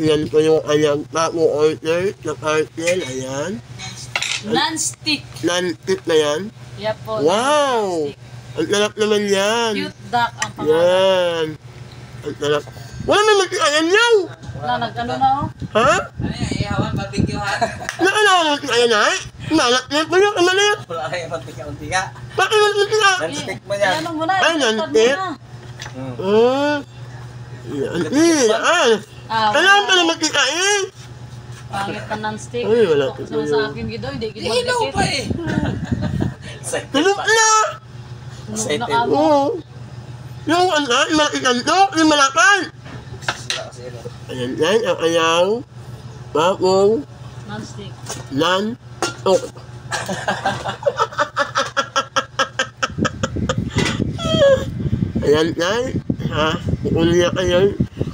Yan po yung kanyang order na parcel. Ayan. Non-stick. Non-stick na yan. Yan po. Wow! Ang sarap naman yan. Cute duck ang pangalan. Yan. Ang sarap. Wala na mag-ayan yaw! Wala, nag-ano na oh. Ha? Ano yan, ihawan, barbecue-han? Naalaala ko ayan ay? Malak niya po yung kamali. Wala kayo, mantika-untika. Bakit mantika? Non-stick mo yan. Ano mo na, Ay, itutad mo non-stick? na. Yan. Yan. Kailangan pa na magkikain. Pangit na non-stick. Ay, wala. Kung sa akin gito, hindi kita Ilaw magdikit. pa eh. Tulog na! Tunog na ka mo. Oo. Yung ano, yung malakikan to, yung malakan. Ayan yan, ang ayaw. Bakong. Non-stick. Nan. Oh. Ayan yan. Ha? Uli na kayo.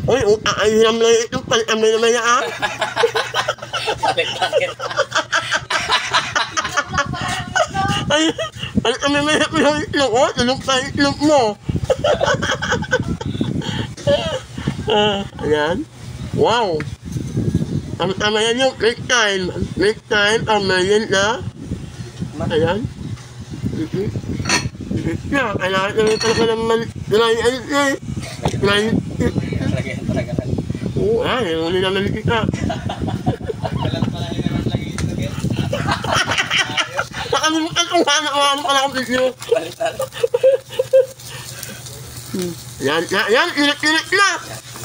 Uy, aayam lang ito. Palikamay naman na ah. Bakit? Ay, palikamay naman ako yung itlog ko. Tulog pa yung itlog mo. Ayan. Wow. Tama yan yung next time. Next time, ang mayin na. Ayan. Na, kailangan naman talaga naman dry ice eh. Dry ice. Talaga. Oo, ay, huli naman kita. Walang pala naman lagi ito. Nakalimutan kung paano pala akong video. Balitan. Yan, init na.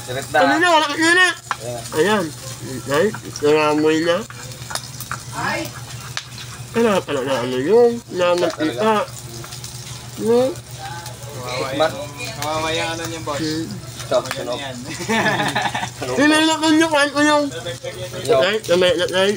Sirit Ano na. na, wala kang init. Ayan. Ay, nangamoy na. Ay! Kailangan pala na ano yung naman kita. No? Mamamaya ano niyan, boss? Stop, sunog. Sinalakan yung kahit ko yung. Yo. Ay, kamay na tayo.